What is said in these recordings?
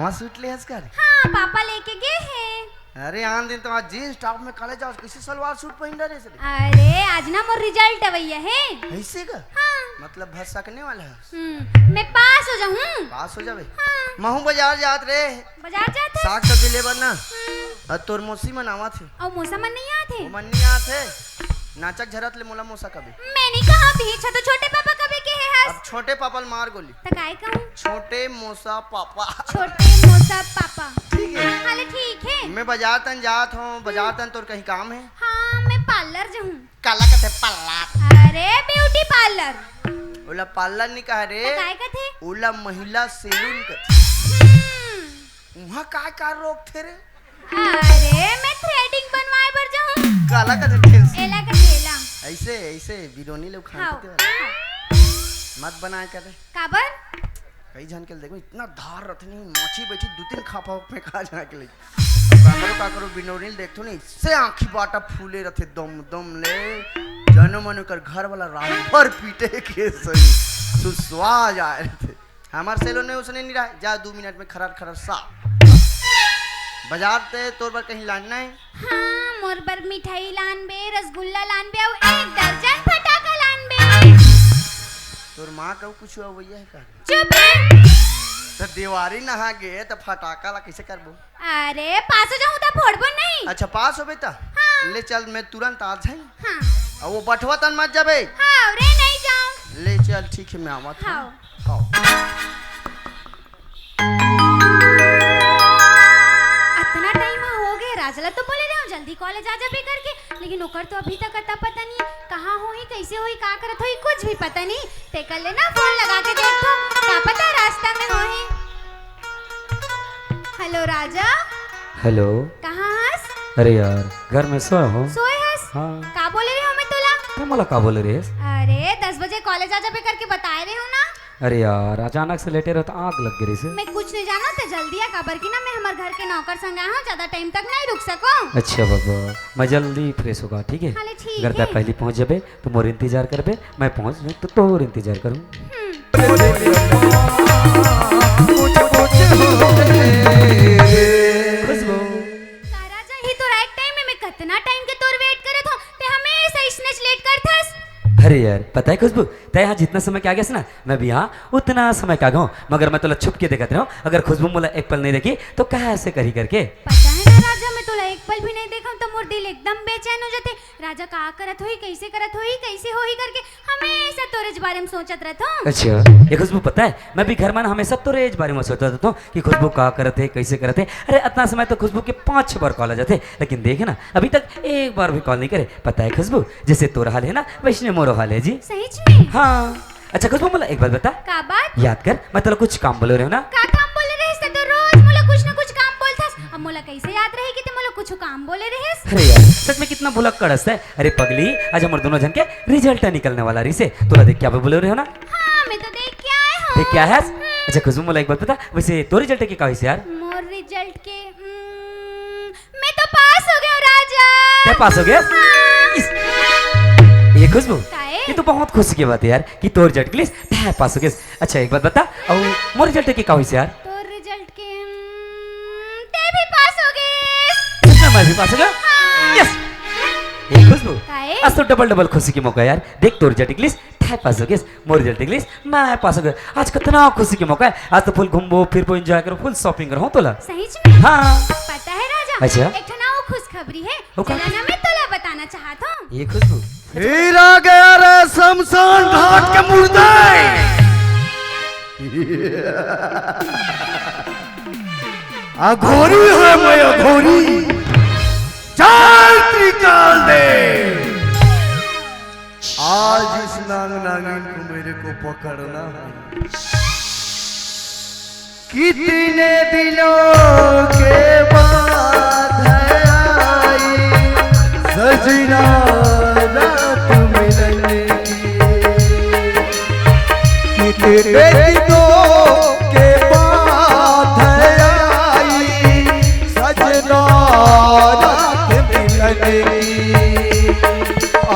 नवा सूट ले कर। हाँ पापा लेके गए हैं। अरे आन दिन तुम्हारा जींस टॉप में कॉलेज जाओ किसी सलवार सूट पहन रहे थे। अरे आज ना मोर रिजल्ट अवैया है। ऐसे का? हाँ। मतलब भर सकने वाला है। मैं पास हो जाऊँ। पास हो जावे। हाँ। महू बाजार जात रे। बाजार जाते? साग सब्जी ले बना। और तोर मौसी मनावा थे। और मौसा मन नहीं आते? वो मन नहीं आते। नाचक झरत ले मोला मौसा कभी। मैंने कहा भी तो छोटे पापा कभी के है हस। अब छोटे पापा मार गोली। तो काय कहूँ? छोटे मौसा पापा। छोटे मौसा पापा। ठीक है। हाले ठीक है। मैं बाजार तन जात हूँ। बाजार तन तोर कहीं काम है? हाँ मैं पार्लर जाऊँ। काला कथे पार्लर। अरे ब्यूटी पार्लर। ओला पार्लर नहीं कहा रे। काय कथे? ओला महिला सैलून कथे। वहाँ काय कार रोक थे रे? अरे मैं थ्रेडिंग बनवाए बर जाऊँ। काला कथे ठेस। एला कथेला। ऐसे ऐसे बिरोनी लोग हाँ। खाते मत बनाए करे। काबर? कई जन के देखो इतना धार रथ नहीं माछी बैठी दो तीन खापा में खा जाने के लिए का करो बिनोनी देखो नहीं इससे आंखी बाटा फूले रथे दम दम ले जनो मनो कर घर वाला रात भर पीटे के सही सुस्वा जाए थे। हमारे सेलो ने उसने नहीं रहा जा 2 मिनट में खरार खरार सा बाजार ते तोर पर कहीं लाना है। हाँ मोर बर मिठाई लान बे रसगुल्ला लान बे और 1 दर्जन फटाका लान बे। तोर माँ का कुछ हुआ वही है का? चुप रे। तो दिवाली नहा गए तो फटाका ला कैसे करबो? अरे पास हो जाऊँ तो फोड़बो नहीं। अच्छा पास हो बेटा। हाँ। ले चल मैं तुरंत आ जाए। हाँ। और वो बटवा तन मत जाबे। हाँ रे नहीं जाऊँ। ले चल ठीक है मैं आवत हूँ। हाँ। इतना टाइम हो गया राजला तो बोले रहे जल्दी कॉलेज आ जा भी करके लेकिन ओकर तो अभी तक अता पता नहीं कहाँ होई कैसे होई का करत होई कुछ भी पता नहीं। ते कर लेना फोन लगा के देखो क्या पता रास्ता में होई। हेलो राजा। हेलो। कहाँ हस? अरे यार घर में सोया हूँ। सोए हस? हाँ। का बोले रहे हो मैं तुला? तुम मला का बोले रहे? अरे 10 बजे कॉलेज आ जा भी करके बताए रहे हो ना। अरे यार अचानक से लेटे रहो तो आग लग गई से। मैं कुछ नहीं जाना तो जल्दी आ खबर की ना मैं हमारे घर के नौकर संग आया हूँ ज्यादा टाइम तक नहीं रुक सको। अच्छा बाबा मैं जल्दी फ्रेश होगा ठीक है। हाले ठीक अगर है। पहले पहुँच जाबे तो मोर इंतजार करबे मैं पहुँच नहीं तो तोर इंतजार करूँ। खुशबू राजा ही तो राइट टाइम में मैं कितना टाइम के तोर वेट करे थो ते हमेशा इसने लेट करथस। अरे यार पता है खुशबू तय यहाँ जितना समय के आ गया ना मैं भी यहाँ उतना समय का गया मगर मैं तो छुप के देखते रहा अगर खुशबू मोला एक पल नहीं देखी तो कहा ऐसे करी करके। पता है ना राजा मैं तोला एक पल भी नहीं देखा तो मोर दिल एकदम बेचैन हो जाते। राजा का करत होई कैसे होई करके हमेशा तोरे बारे में सोचत रहता हूँ। अच्छा ये खुशबू पता है मैं भी घर में हमेशा तोरे इस बारे में सोचता रहता हूँ कि खुशबू का करते है कैसे करते। अरे इतना समय तो खुशबू के 5-6 बार कॉल आ जाते लेकिन देखे ना अभी तक एक बार भी कॉल नहीं करे। पता है खुशबू जैसे तोरा हाल है ना वैसे मोरो हाल है जी। सही में? हाँ। अच्छा खुशबू मोला एक बात बता। का बात? याद कर मैं तेरा कुछ काम बोल रहे हो ना। का काम बोले रहिस तो रोज मोला कुछ ना कुछ काम बोलथस अब मोला कैसे याद रहेगी ते मोला कुछ काम बोले रहिस। अरे यार सच में कितना भुलक कड़स है। अरे पगली आज हमारे दोनों जन के रिजल्ट निकलने वाला रही से तोरा देख क्या बोले रहे हो ना। हाँ मैं तो देख के आए हूँ। देख क्या है? अच्छा खुशबू मोला एक बात बता वैसे तो रिजल्ट के का यार? मोर रिजल्ट के मैं तो पास हो गया हूँ राजा। क्या पास हो गया? ये खुशबू ये तो बहुत खुशी की बात है यार कि तोर रिजल्ट के लिए पास हो गया। अच्छा एक बात बता और मोर रिजल्ट के का यार? तो रिजल्ट के ते भी पास हो गए। मैं भी पास हो गया। यस ये खुशबू आज तो डबल खुशी की मौका यार। देख तोर रिजल्ट के लिए पास हो गया मोर रिजल्ट के लिए मैं पास हो गया। आज कितना खुशी की मौका है। आज तो फुल घूमो फिर एंजॉय करो फुल शॉपिंग करो तोला। सही में? हाँ पता है राजा अच्छा एक ना वो खुशखबरी है चला ना मैं तोला बताना चाहता हूँ। ये खुशबू फिर आ गया रे शमशान घाट के मुर्दे। अघोरी है मैं अघोरी चल निकाल दे। आज इस नाग नागिन को मेरे को पकड़ना है। कितने दिनों के बाद है आई सजना रात मिलने की। कितने दिनों के बाद है आई सजना रात मिलने की।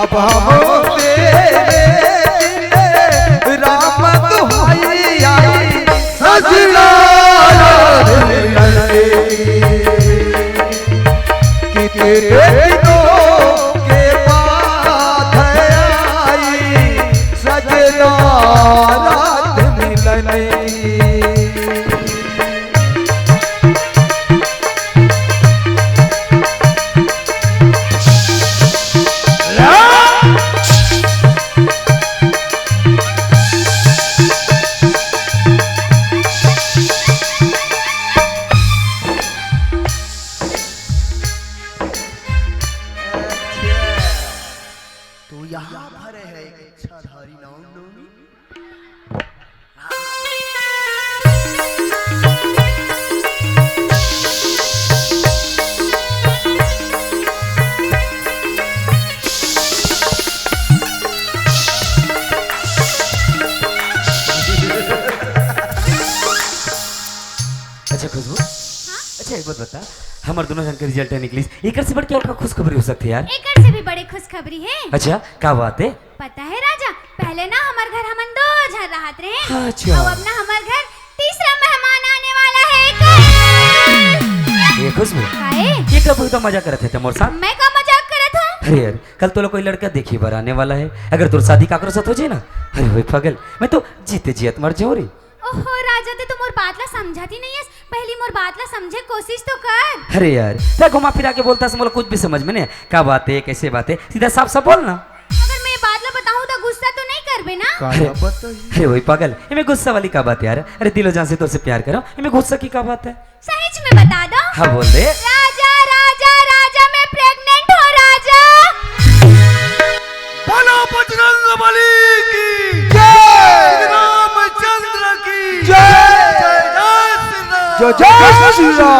अब हम तेरे राम दुहाई आई सजना रात तो यहाँ पर है एक इच्छाधारी रामनवमी। अच्छा खुशबू, अच्छा एक बात बता, हमारे दोनों जन के रिजल्ट निकली, एक से बढ़ के और का खुशखबरी हो सकती है यार। एकर से भी बड़ी खुशखबरी है। अच्छा क्या बात है? पता है राजा, पहले ना हमार घर हमन 2 जन रहत रहे। अच्छा। अब ना हमार घर तीसरा मेहमान आने वाला है। ये खुशबू, काहे? ये कब तो मजा करते थे मोर साथ? मैं का मजाक करत हूँ? अरे यार कल तो कोई लड़का देखी बार आने वाला है, अगर तोर शादी काकरो साथ हो जाए ना, अरे वही पागल मैं तो जीते जियत मर जाऊं रे। ओहो राजा, ते तू मोर बात ला समझाती नहीं है, पहली मोर बात ला समझे कोशिश तो कर। अरे यार क्या घुमा फिरा के बोलता है, मुझे कुछ भी समझ में नहीं, क्या बात है कैसे बात है, सीधा साफ साफ बोलना। अगर मैं बात ला बताऊं तो गुस्सा तो नहीं करबे ना? अरे वही पागल, इनमें गुस्सा वाली क्या बात है यार, अरे दिलो जान से तो से प्यार करो, इनमें गुस्सा की क्या बात है? सच में बता दो। हाँ बोल दे। राजा राजा राजा मैं प्रेग्नेंट हूँ राजा। बोलो बजरंगबली की जय, रामचंद्र की जय, जय जय श्री राम।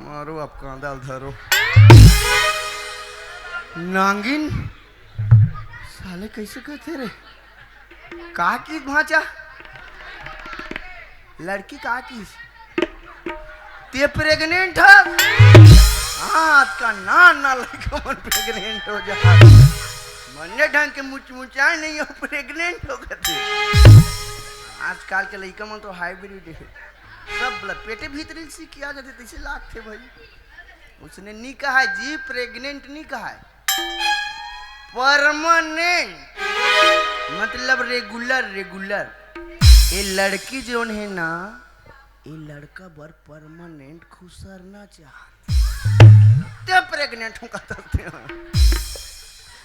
मारो आप कांदा धरो नांगिन साले, कैसे कहते रे? का की भाचा लड़की का की ते प्रेग्नेंट है? हाथ का ना लड़का मन प्रेग्नेंट हो जा, मन्ने ढंग के मुचाई नहीं हो प्रेग्नेंट हो गए। आजकल के लड़का मन तो हाइब्रिड है, सब ब्लड पेटे भीतरी से किया जाते तैसे लाख थे भाई। उसने नहीं कहा है जी प्रेग्नेंट नहीं कहा है, परमानेंट मतलब रेगुलर रेगुलर। ये लड़की जो है ना, ये लड़का बर परमानेंट खुसरना चाहते प्रेग्नेंट हूँ कहते हैं।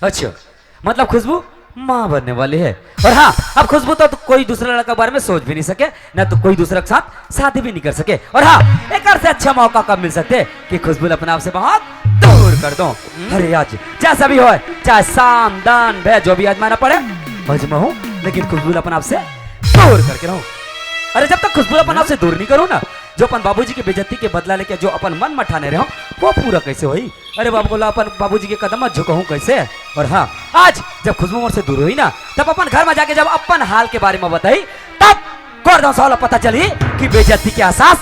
अच्छा मतलब खुशबू माँ बनने वाली है, और हाँ अब खुशबू तो कोई दूसरा लड़का बारे में सोच भी नहीं सके, ना तो कोई दूसरा के साथ शादी भी नहीं कर सके, और हाँ एक से अच्छा मौका कब मिल सकते कि खुशबू अपने आप से बहुत दूर कर दो। अरे आज जैसा भी हो, चाहे साम दान भय जो भी आजमाना पड़े आजमा हूँ, लेकिन खुशबू अपने आप से दूर करके रहूं। अरे जब तक खुशबू अपन आप से दूर नहीं करूं ना, जो अपन बाबूजी की बेइज्जती के बदला लेके जो अपन मन मठाने रहो वो पूरा कैसे होई? अरे बाबू बोला अपन बाबूजी के कदम मत झुकाऊं कैसे? और हाँ आज जब खुशबू मोर से दूर हुई ना, तब अपन घर में जाके जब अपन हाल के बारे में बताई, तब गोरदां साला पता चली कि बेइज्जती के एहसास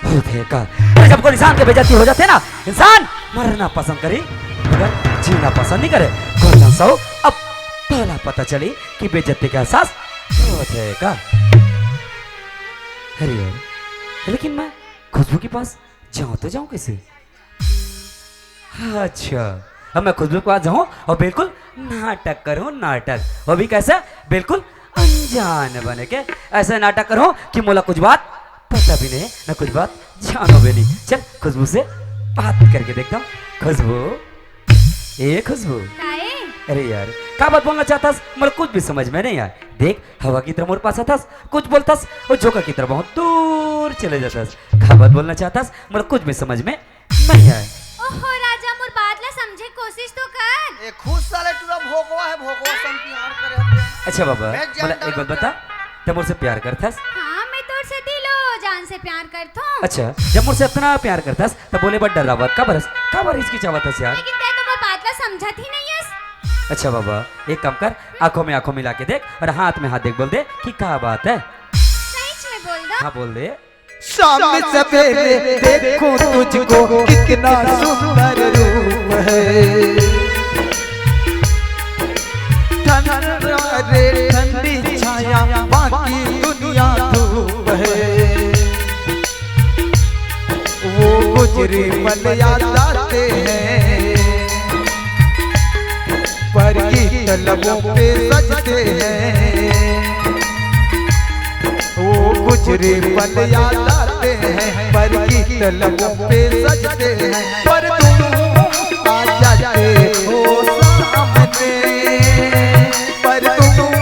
होते का। अरे जब कोई इंसान के बेइज्जती हो जाते ना, इंसान मरना पसंद करी मगर जीना पसंद नहीं करे। गोरदां साओ अब पहला पता चली कि बेइज्जती का एहसास होते का। अरे यार लेकिन मैं खुशबू के पास जाऊं तो जाऊं कैसे? अच्छा अब मैं खुशबू के पास जाऊं और बिल्कुल नाटक करूं, नाटक वो भी कैसे? बिल्कुल अनजान बने के ऐसे नाटक करूं कि मोला कुछ बात पता भी नहीं ना कुछ बात जानो भी नहीं। चल खुशबू से बात करके देखता हूँ। खुशबू, ए खुशबू, अरे यार क्या बात बोलना चाहता मेरे कुछ भी समझ में नहीं आया। देख हवा की तरह मोर पास आता कुछ बोलता और झोंका की तरह बहुत दूर चले जाता। क्या बात बोलना चाहता मेरे कुछ भी समझ में नहीं आया। ओहो राजा मोर बात ला समझे कोशिश तो कर। ए खुद साले तुरा भोगवा है, भोगवा संपियार करे। अच्छा बाबा मला एक बात बता, ते मोर से प्यार करथस? हाँ मैं तोर से दिलो जान से प्यार करथो। अच्छा जब मोर से इतना प्यार करथस तब बोले बड़ डरावत का बरस का बार इसकी चाहतस यार? लेकिन ते तो मोर बात ला समझत ही नहीं है। अच्छा बाबा एक काम कर, आंखों में आंखों मिला के देख और हाथ में हाथ देख, बोल दे कि क्या बात है। सच में बोल दो। हाँ बोल दे। शाम सवेरे देखो तुझको कितना सुंदर रूप है, ठंडी छाया बाकी दुनिया धूप है, वो गुजरे पल याद आते हैं, पर की तलबों पे सजते हैं, वो गुजरे पल याद आते हैं, पर की तलबों पे सजते हैं, पर तुम आ जाते हो सामने, पर तुम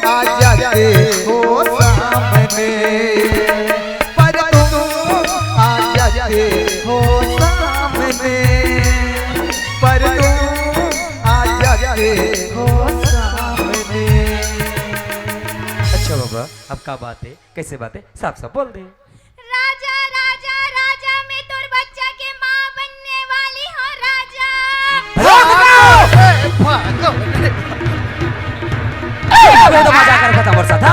आ जाते हो सामने, पर तुम आ जाते हो सामने, पर तुम आ जाते के हो सामने। अच्छा बाबा, अब क्या बात है, कैसे बात है, साफ साफ बोल दे। राजा राजा राजा मैं तोर बच्चा के माँ बनने वाली हूँ राजा। तो मजाक कर खत्म वर्षा था।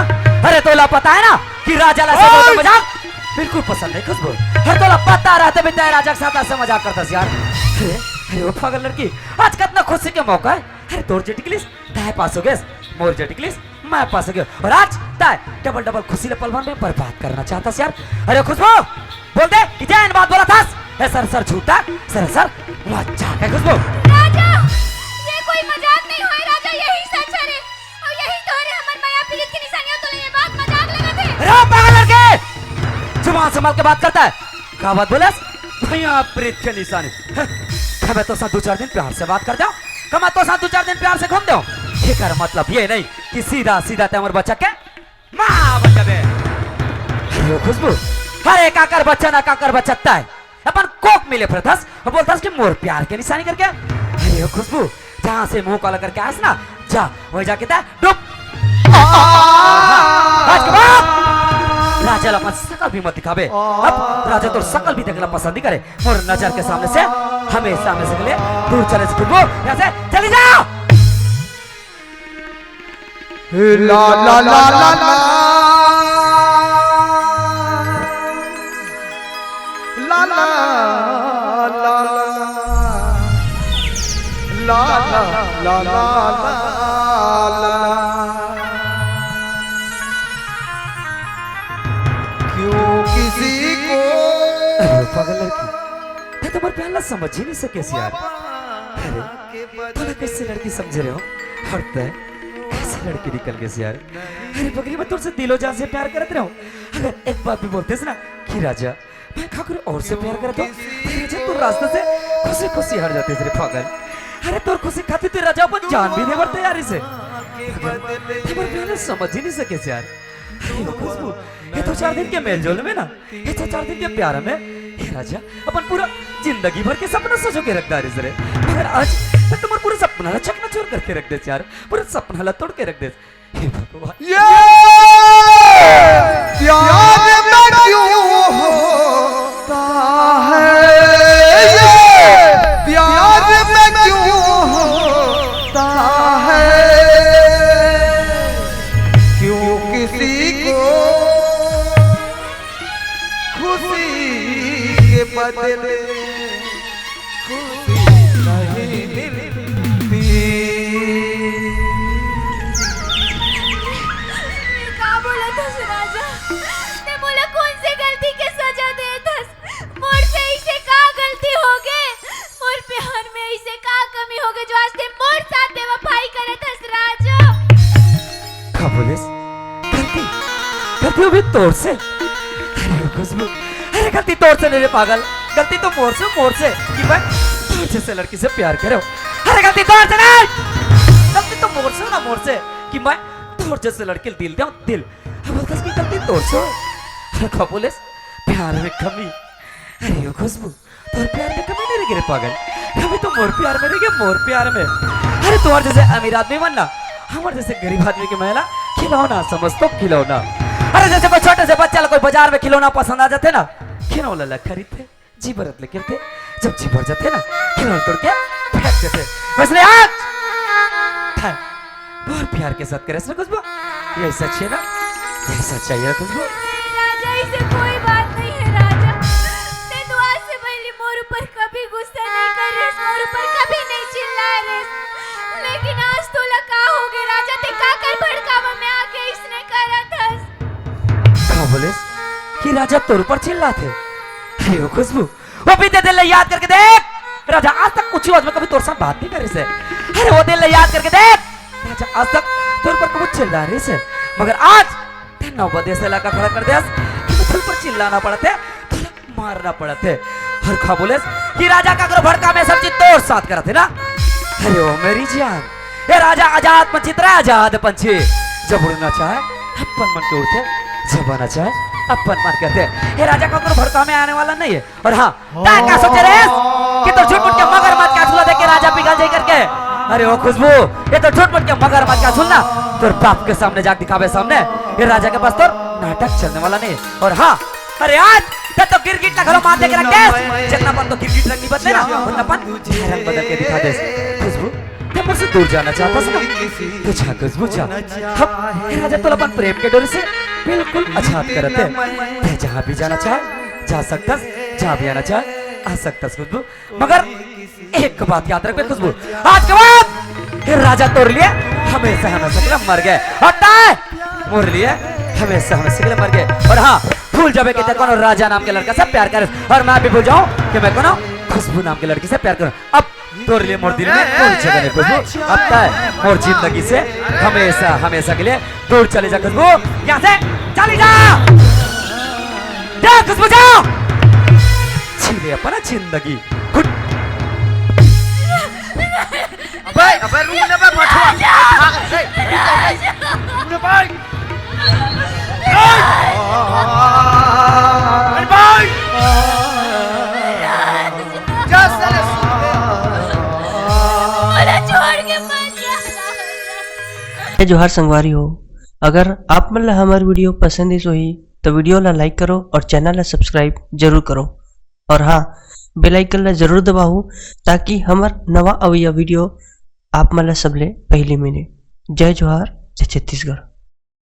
अरे तोला पता है ना कि राजा ला से तो मजाक बिल्कुल पसंद नहीं खुशबू। अरे तोला पता रहते भी तेरे राजा के साथ ऐसे मजाक करता यार। अरे वो पागल लड़की, आज कितना खुशी के मौका है। अरे तोर जेटिकलिस ताए पास हो गए, मोर जेटिकलिस मैं पास हो गया, और आज ताए डबल डबल खुशी ले पलवन में बर्बाद करना चाहता यार। अरे खुशबू बोल दे कि जैन बात बोला था। सर सर झूठा, सर सर मजाक है खुशबू। राजा ये कोई मजाक नहीं हुआ राजा, यही सच है रे। और यही तोरे हमर माया पीड़ित की निशानियां, तो ये बात मजाक लगा थे। अरे पागल लड़के, जुबान संभाल के बात करता है। क्या बात बोले? भैया प्रीत के निशानी। मैं तो साथ 2-4 दिन प्यार से बात कर दो, मैं तो साथ 2-4 दिन प्यार से घूम दो। ये कर मतलब ये नहीं कि सीधा सीधा ते हमर बच्चा के मां बन जाबे। अरे खुशबू, अरे काकर बच्चा ना काकर बच्चा ताई अपन कोक मिले फिरथस और बोलथस कि मोर प्यार के निशानी करके। अरे खुशबू, जहां से मुंह काला करके आस ना, जा वही जाके ता डुब। आज के बाद राजा ला अपन शकल भी मत दिखावे। अब राजा तो शकल भी देखना पसंद नहीं करे। मोर नजर के सामने से हमेशा हमेशा के लिए दूर चले से खुशबू, यहाँ से चली जाओ। ला ला ला ला ला ला ला ला ला ला। क्यों किसी को पागल लड़की, तुम्हारे प्यार ला समझ ही नहीं सके यार। अरे कैसे लड़की समझ रहे हो, हटता है कैसे लड़की निकल गई यार। अरे बकरी, मैं तुझसे दिलो जान से प्यार करते रहो। अगर एक बात भी बोलते ना कि राजा मैं खाकर और से प्यार करता हूँ, राजा तू रास्ते से खुशी खुशी हट जाते रे पागल। अरे तोर खुशी खाती तो राजा अपन जान भी नहीं बढ़ते यार इसे। तुम्हारे प्यार समझ ही नहीं सके यार। अरे खुशबू, ये तो 4 दिन के मेलजोल में ना, ये तो 4 दिन के प्यार में ये राजा अपन पूरा जिंदगी भर के सपना सजो के रखता है रे। मगर आज तुम्हारा पूरा सपना ला चकनाचूर करके रख दे यार, पूरा सपना ला तोड़ के रख दे। हे भगवान, ये प्यार में क्यों होता है, ये प्यार में क्यों होता है, क्यों किसी को खुशी के बदले खुशी नहीं मिलती। का बोला थस राजा, ने बोला कौन से गलती के सजा दे थस। मोर से इसे का गलती हो गए, मोर प्यार में इसे का कमी हो गई जो आज ते मोर साथ बेवफाई करे थस राजा। क्या बोलिस? गलती गलती हुई तोर से। अरे खुशबू, अरे गलती तोर से नहीं रे पागल, गलती तो मोर से कि मैं तोर जैसे लड़की से प्यार करे। अरे गलती तोर से नहीं, गलती तो मोर से कि मैं तोर जैसे लड़के दिल दूं दिल। अब बोलता कि गलती तोर से। अरे क्या बोलिस? प्यार में कमी। अरे खुशबू, तोर प्यार में कमी नहीं रही रे पागल, कभी तो मोर प्यार में रही, मोर प्यार में। अरे तुम्हार जैसे अमीर आदमी बनना, हमारे जैसे गरीब आदमी की महिला खिलौना समझ तो खिलौना। अरे जैसे कोई छोटे से बच्चा कोई बाजार में खिलौना पसंद आ जाते ना, खिलौना ला खरीदते जी भरत लेके थे, जब जी भर जाते ना खिलौना तोड़ के फेंक देते। वैसे आज बहुत प्यार के साथ करे ना खुशबू, यही सच है ना, यही सच्चाई है खुशबू। राजा इसे कोई बात नहीं है राजा, ते दुआ से पहले मोर ऊपर कभी गुस्सा नहीं कर रहे, मोर ऊपर कभी नहीं चिल्ला रहे। लेकिन आज तो लगा हो गए राजा, ते का कर भड़कावा में आके इसने करा था। क्या बोलिस कि राजा तोर ऊपर चिल्लाते? अरे खुशबू, वो बीते दिल याद करके देख, राजा आज तक कुछ में कभी तोर साथ बात नहीं करे से। अरे वो दिल याद करके देख, राजा आज तक तोर पर कभी चिल्ला रही से, मगर आज ते नौबत ऐसे लगा खड़ा कर दिया कि तुझ पर चिल्लाना पड़ते, तुझे मारना पड़ते। और क्या बोले कि राजा का अगर भड़का में सब चीज तोर साथ करते ना। अरे ओ मेरी जान, ये राजा आजाद पंछी तरह आजाद पंछी, जब उड़ना चाहे अपन मन के उड़ते, जब आना चाहे अपन मन करते। ये राजा का अगर भड़का में आने वाला नहीं है। और हाँ, क्या सोचे रे कि तो झूठ मूठ के मगर मत क्या देख के राजा पिघल जाए करके। अरे ओ खुशबू, ये तो झूठ मूठ के मगर मत क्या सुनना, तोर बाप के सामने जाके दिखावे सामने, ये राजा के पास तो नाटक चलने वाला नहीं। और हाँ, अरे आज तो गिरगिट ना घरों मार दे के रख दे, जितना पन तो गिरगिट रंग नहीं बदले ना, उतना पन रंग बदल के दिखा दे। खुशबू, तुम मुझसे दूर जाना चाहता था ना, तो जा खुशबू जा। हम ये राजा तो अपन प्रेम के डोर से बिल्कुल अछात करते हैं, ते जहाँ भी जाना चाहे जा सकता, जहाँ भी आना चाहे आ सकता खुशबू। मगर एक बात याद रख खुशबू, आज के बाद ये राजा तोड़ लिए हमेशा हमेशा के लिए मर गए, हटता है मोर लिए हमेशा हमेशा के लिए मर गए। और हाँ, भूल जावे कि ते कौन राजा नाम के लड़का से प्यार करे, और मैं भी भूल जाऊं कि मैं कौन खुशबू नाम के लड़की से प्यार करूं। अब तोड़ लिए मोर दिल में कोई जगह नहीं खुशबू, अब तय मोर जिंदगी से हमेशा हमेशा के लिए दूर चले जा खुशबू, यहाँ से चली जा खुशबू, जाओ छीने अपना जिंदगी। अबे रुक ना बे मठवा, रुक भाई, अरे भाई जा साले, छोड़ के मत जा। जय जोहार संगवारी हो, अगर आप मन ला हमार वीडियो पसंद ही सोही तो वीडियो ला लाइक करो और चैनल ला सब्सक्राइब जरूर करो। और हाँ, बेल आइकन ला जरूर दबाओ ताकि हमार नवा अवैया वीडियो आप मन ला सबले पहले मिले। जय जोहार, जय छत्तीसगढ़।